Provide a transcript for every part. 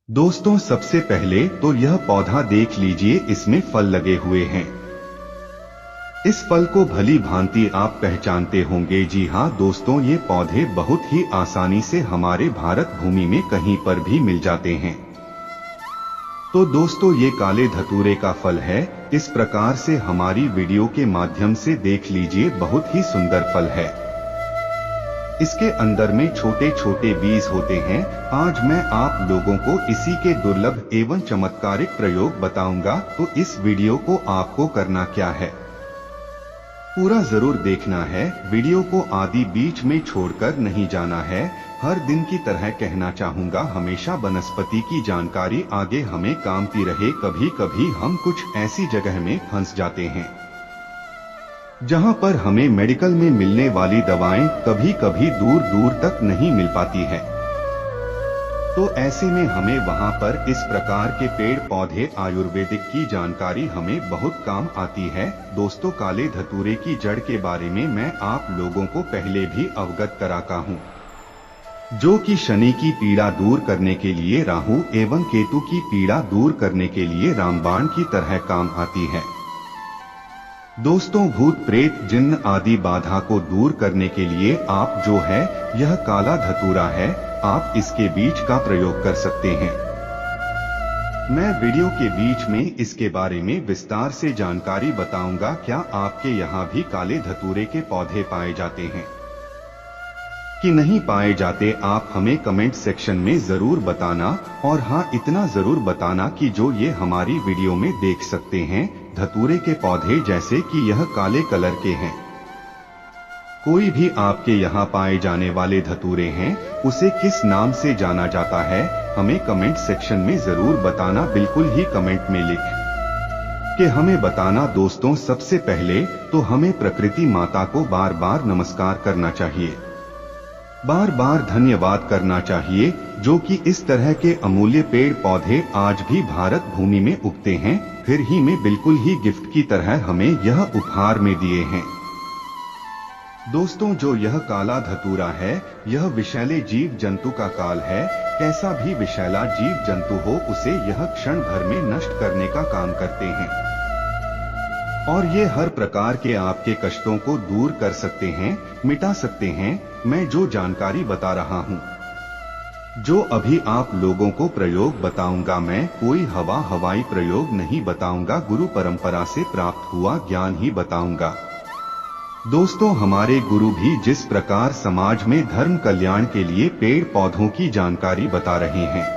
दोस्तों, सबसे पहले तो यह पौधा देख लीजिए, इसमें फल लगे हुए हैं। इस फल को भली भांति आप पहचानते होंगे। जी हाँ दोस्तों, ये पौधे बहुत ही आसानी से हमारे भारत भूमि में कहीं पर भी मिल जाते हैं। तो दोस्तों, ये काले धतूरे का फल है। इस प्रकार से हमारी वीडियो के माध्यम से देख लीजिए, बहुत ही सुंदर फल है। इसके अंदर में छोटे छोटे बीज होते हैं। आज मैं आप लोगों को इसी के दुर्लभ एवं चमत्कारिक प्रयोग बताऊंगा। तो इस वीडियो को आपको करना क्या है, पूरा जरूर देखना है। वीडियो को आदि बीच में छोड़कर नहीं जाना है। हर दिन की तरह कहना चाहूंगा, हमेशा वनस्पति की जानकारी आगे हमें कामती रहे। कभी कभी हम कुछ ऐसी जगह में फंस जाते हैं जहां पर हमें मेडिकल में मिलने वाली दवाएं कभी कभी दूर दूर तक नहीं मिल पाती है। तो ऐसे में हमें वहां पर इस प्रकार के पेड़ पौधे आयुर्वेदिक की जानकारी हमें बहुत काम आती है। दोस्तों, काले धतूरे की जड़ के बारे में मैं आप लोगों को पहले भी अवगत कराता हूं, जो कि शनि की पीड़ा दूर करने के लिए, राहु एवं केतु की पीड़ा दूर करने के लिए रामबाण की तरह काम आती है। दोस्तों, भूत प्रेत जिन्न आदि बाधा को दूर करने के लिए आप जो है यह काला धतूरा है, आप इसके बीज का प्रयोग कर सकते हैं। मैं वीडियो के बीच में इसके बारे में विस्तार से जानकारी बताऊंगा। क्या आपके यहाँ भी काले धतूरे के पौधे पाए जाते हैं कि नहीं पाए जाते, आप हमें कमेंट सेक्शन में जरूर बताना। और हाँ, इतना जरूर बताना कि जो ये हमारी वीडियो में देख सकते हैं धतूरे के पौधे, जैसे कि यह काले कलर के हैं, कोई भी आपके यहाँ पाए जाने वाले धतूरे हैं, उसे किस नाम से जाना जाता है, हमें कमेंट सेक्शन में जरूर बताना। बिल्कुल ही कमेंट में लिख के हमें बताना। दोस्तों, सबसे पहले तो हमें प्रकृति माता को बार बार नमस्कार करना चाहिए, बार बार धन्यवाद करना चाहिए, जो कि इस तरह के अमूल्य पेड़ पौधे आज भी भारत भूमि में उगते हैं, फिर ही में बिल्कुल ही गिफ्ट की तरह हमें यह उपहार में दिए हैं। दोस्तों, जो यह काला धतूरा है, यह विषैले जीव जंतु का काल है। कैसा भी विषैला जीव जंतु हो, उसे यह क्षण भर में नष्ट करने का काम करते हैं और ये हर प्रकार के आपके कष्टों को दूर कर सकते हैं, मिटा सकते हैं। मैं जो जानकारी बता रहा हूँ, जो अभी आप लोगों को प्रयोग बताऊंगा, मैं कोई हवाई प्रयोग नहीं बताऊंगा, गुरु परंपरा से प्राप्त हुआ ज्ञान ही बताऊंगा। दोस्तों, हमारे गुरु भी जिस प्रकार समाज में धर्म कल्याण के लिए पेड़ पौधों की जानकारी बता रहे हैं,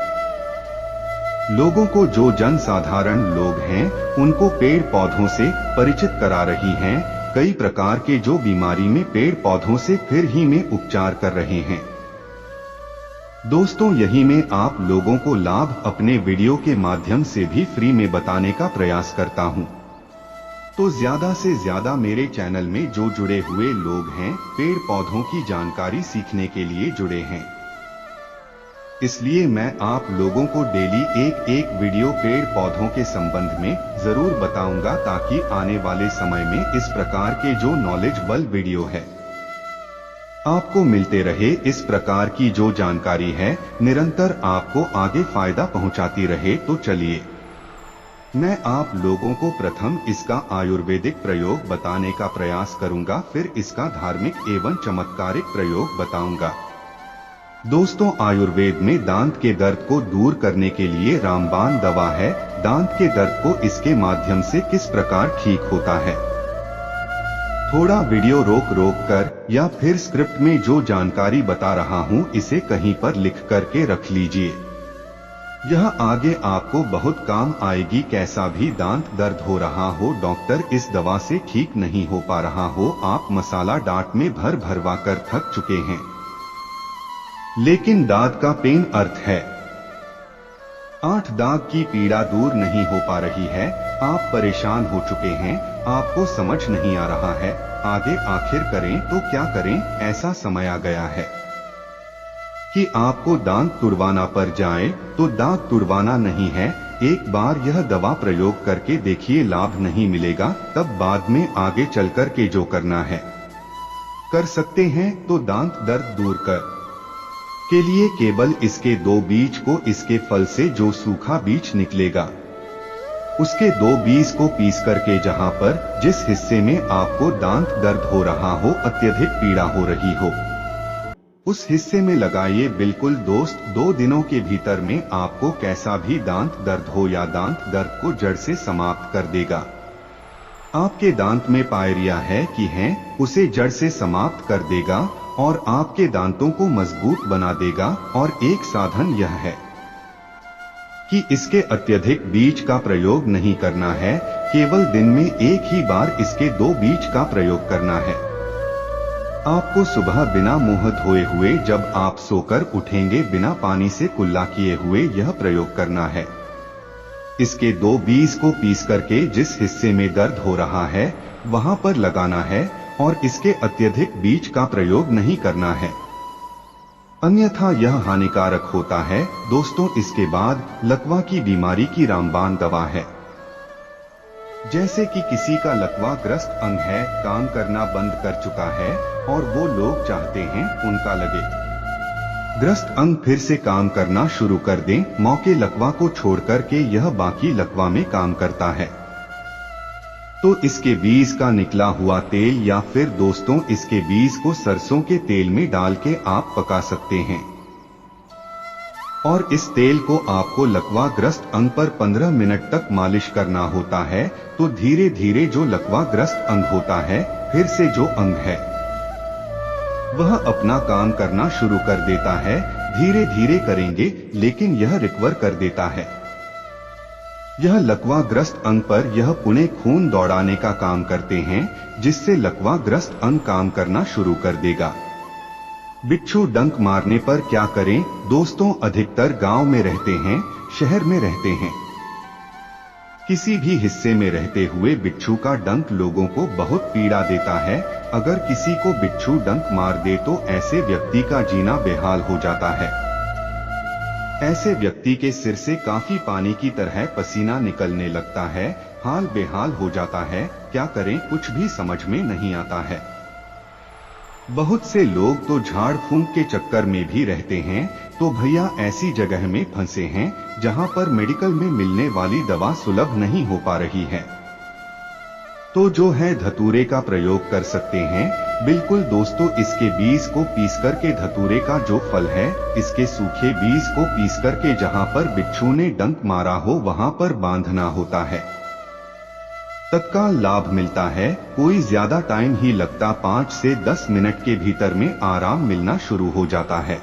लोगों को, जो जन साधारण लोग हैं, उनको पेड़ पौधों से परिचित करा रही हैं। कई प्रकार के जो बीमारी में पेड़ पौधों से फिर ही में उपचार कर रहे हैं। दोस्तों, यही मैं आप लोगों को लाभ अपने वीडियो के माध्यम से भी फ्री में बताने का प्रयास करता हूं। तो ज्यादा से ज्यादा मेरे चैनल में जो जुड़े हुए लोग हैं, पेड़ पौधों की जानकारी सीखने के लिए जुड़े हैं, इसलिए मैं आप लोगों को डेली एक वीडियो पेड़ पौधों के संबंध में जरूर बताऊंगा, ताकि आने वाले समय में इस प्रकार के जो नॉलेजेबल वीडियो है आपको मिलते रहे। इस प्रकार की जो जानकारी है निरंतर आपको आगे फायदा पहुंचाती रहे। तो चलिए, मैं आप लोगों को प्रथम इसका आयुर्वेदिक प्रयोग बताने का प्रयास करूंगा, फिर इसका धार्मिक एवं चमत्कारिक प्रयोग बताऊंगा। दोस्तों, आयुर्वेद में दांत के दर्द को दूर करने के लिए रामबाण दवा है। दांत के दर्द को इसके माध्यम से किस प्रकार ठीक होता है, थोड़ा वीडियो रोक कर या फिर स्क्रिप्ट में जो जानकारी बता रहा हूं, इसे कहीं पर लिख करके रख लीजिए। यह आगे आपको बहुत काम आएगी। कैसा भी दांत दर्द हो रहा हो, डॉक्टर इस दवा से ठीक नहीं हो पा रहा हो, आप मसाला डांट में भरवा कर थक चुके हैं, लेकिन दांत का पेन अर्थ है, 8 दांत की पीड़ा दूर नहीं हो पा रही है, आप परेशान हो चुके हैं, आपको समझ नहीं आ रहा है आगे आखिर करें तो क्या करें। ऐसा समय आ गया है कि आपको दांत तुड़वाना पर जाए, तो दांत तुड़वाना नहीं है। एक बार यह दवा प्रयोग करके देखिए, लाभ नहीं मिलेगा तब बाद में आगे चलकर के जो करना है कर सकते हैं। तो दांत दर्द दूर के लिए केवल इसके 2 बीज को इसके फल से जो सूखा बीज निकलेगा उसके 2 बीज को पीस करके जहां पर जिस हिस्से में आपको दांत दर्द हो रहा हो, अत्यधिक पीड़ा हो रही हो, उस हिस्से में लगाइए। बिल्कुल दोस्त, 2 दिनों के भीतर में आपको कैसा भी दांत दर्द हो या दांत दर्द को जड़ से समाप्त कर देगा। आपके दांत में पायरिया है कि है, उसे जड़ से समाप्त कर देगा और आपके दांतों को मजबूत बना देगा। और एक साधन यह है कि इसके अत्यधिक बीज का प्रयोग नहीं करना है, केवल दिन में एक ही बार इसके 2 बीज का प्रयोग करना है। आपको सुबह बिना मुंह धोए हुए जब आप सोकर उठेंगे बिना पानी से कुल्ला किए हुए यह प्रयोग करना है। इसके 2 बीज को पीस करके जिस हिस्से में दर्द हो रहा है वहां पर लगाना है और इसके अत्यधिक बीज का प्रयोग नहीं करना है, अन्यथा यह हानिकारक होता है। दोस्तों, इसके बाद लकवा की बीमारी की रामबाण दवा है। जैसे कि किसी का लकवा ग्रस्त अंग है, काम करना बंद कर चुका है और वो लोग चाहते हैं उनका लगे ग्रस्त अंग फिर से काम करना शुरू कर दें, मौके लकवा को छोड़कर के यह बाकी लकवा में काम करता है, तो इसके बीज का निकला हुआ तेल या फिर दोस्तों इसके बीज को सरसों के तेल में डाल के आप पका सकते हैं। और इस तेल को आपको लकवा ग्रस्त अंग पर 15 मिनट तक मालिश करना होता है, तो धीरे धीरे जो लकवा ग्रस्त अंग होता है, फिर से जो अंग है वह अपना काम करना शुरू कर देता है। धीरे धीरे करेंगे लेकिन यह रिकवर कर देता है। यह लकवा ग्रस्त अंग पर यह पुणे खून दौड़ाने का काम करते हैं, जिससे लकवा ग्रस्त अंग काम करना शुरू कर देगा। बिच्छू डंक मारने पर क्या करें? दोस्तों, अधिकतर गांव में रहते हैं, शहर में रहते हैं, किसी भी हिस्से में रहते हुए बिच्छू का डंक लोगों को बहुत पीड़ा देता है। अगर किसी को बिच्छू डंक मार दे तो ऐसे व्यक्ति का जीना बेहाल हो जाता है। ऐसे व्यक्ति के सिर से काफी पानी की तरह पसीना निकलने लगता है, हाल बेहाल हो जाता है। क्या करें, कुछ भी समझ में नहीं आता है। बहुत से लोग तो झाड़ फूंक के चक्कर में भी रहते हैं, तो भैया ऐसी जगह में फंसे हैं जहां पर मेडिकल में मिलने वाली दवा सुलभ नहीं हो पा रही है, तो जो है धतूरे का प्रयोग कर सकते हैं। बिल्कुल दोस्तों, इसके बीज को पीस करके धतूरे का जो फल है, इसके सूखे बीज को पीस करके जहां पर बिच्छू ने डंक मारा हो वहां पर बांधना होता है। तत्काल लाभ मिलता है, कोई ज्यादा टाइम ही लगता, 5 से 10 मिनट के भीतर में आराम मिलना शुरू हो जाता है।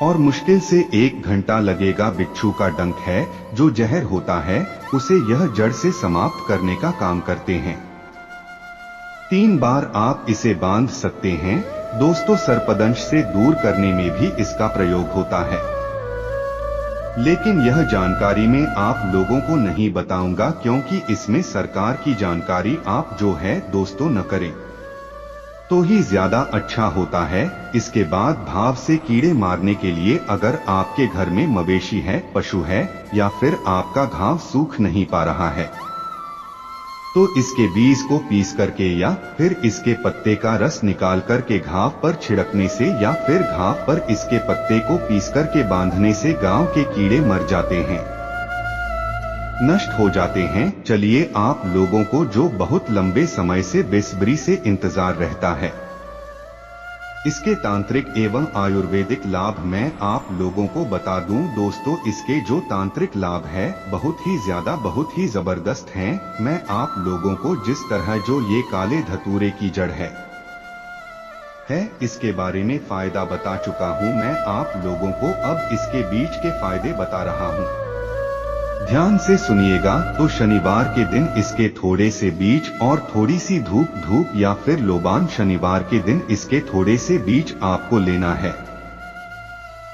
और मुश्किल से 1 घंटा लगेगा। बिच्छू का डंक है जो जहर होता है, उसे यह जड़ से समाप्त करने का काम करते हैं। 3 बार आप इसे बांध सकते हैं। दोस्तों, सर्पदंश से दूर करने में भी इसका प्रयोग होता है, लेकिन यह जानकारी मैं आप लोगों को नहीं बताऊंगा, क्योंकि इसमें सरकार की जानकारी आप जो है दोस्तों न करें तो ही ज्यादा अच्छा होता है। इसके बाद भाव से कीड़े मारने के लिए अगर आपके घर में मवेशी है, पशु है, या फिर आपका घाव सूख नहीं पा रहा है, तो इसके बीज को पीस करके या फिर इसके पत्ते का रस निकाल करके घाव पर छिड़कने से या फिर घाव पर इसके पत्ते को पीस करके बांधने से गांव के कीड़े मर जाते हैं, नष्ट हो जाते हैं। चलिए, आप लोगों को जो बहुत लंबे समय से बेसब्री से इंतजार रहता है, इसके तांत्रिक एवं आयुर्वेदिक लाभ मैं आप लोगों को बता दूं। दोस्तों, इसके जो तांत्रिक लाभ है बहुत ही ज्यादा, बहुत ही जबरदस्त हैं। मैं आप लोगों को जिस तरह जो ये काले धतूरे की जड़ है इसके बारे में फायदा बता चुका हूं, मैं आप लोगों को अब इसके बीज के फायदे बता रहा हूं। ध्यान से सुनिएगा। तो शनिवार के दिन इसके थोड़े से बीज और थोड़ी सी धूप या फिर लोबान, शनिवार के दिन इसके थोड़े से बीज आपको लेना है।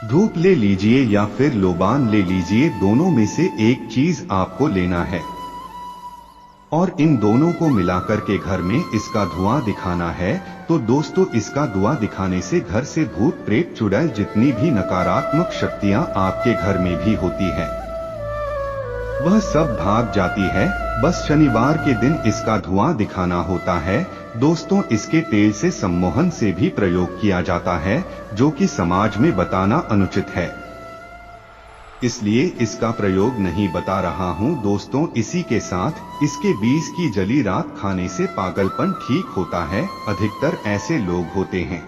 धूप ले लीजिए या फिर लोबान ले लीजिए, दोनों में से एक चीज आपको लेना है और इन दोनों को मिलाकर के घर में इसका धुआं दिखाना है। तो दोस्तों, इसका धुआं दिखाने से घर से भूत प्रेत चुड़ैल जितनी भी नकारात्मक शक्तियां आपके घर में भी होती है वह सब भाग जाती है। बस शनिवार के दिन इसका धुआं दिखाना होता है। दोस्तों इसके तेल से सम्मोहन से भी प्रयोग किया जाता है, जो कि समाज में बताना अनुचित है, इसलिए इसका प्रयोग नहीं बता रहा हूँ दोस्तों। इसी के साथ इसके बीज की जली रात खाने से पागलपन ठीक होता है। अधिकतर ऐसे लोग होते हैं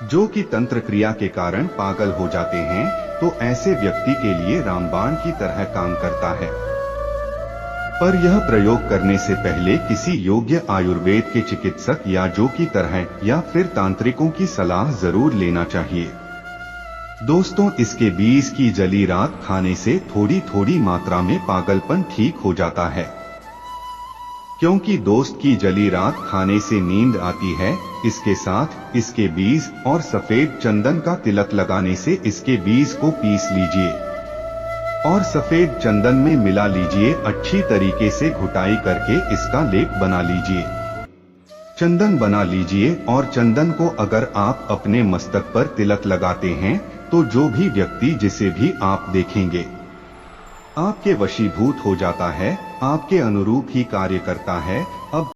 जो कि तंत्र क्रिया के कारण पागल हो जाते हैं, तो ऐसे व्यक्ति के लिए रामबाण की तरह काम करता है। पर यह प्रयोग करने से पहले किसी योग्य आयुर्वेद के चिकित्सक या जो की तरह या फिर तांत्रिकों की सलाह जरूर लेना चाहिए। दोस्तों इसके बीज की जली रात खाने से थोड़ी थोड़ी मात्रा में पागलपन ठीक हो जाता है, क्योंकि दोस्त की जली रात खाने से नींद आती है। इसके साथ इसके बीज और सफेद चंदन का तिलक लगाने से इसके बीज को पीस लीजिए और सफेद चंदन में मिला लीजिए। अच्छी तरीके से घुटाई करके इसका लेप बना लीजिए, चंदन बना लीजिए। और चंदन को अगर आप अपने मस्तक पर तिलक लगाते हैं तो जो भी व्यक्ति जिसे भी आप देखेंगे आपके वशीभूत हो जाता है, आपके अनुरूप ही कार्य करता है। अब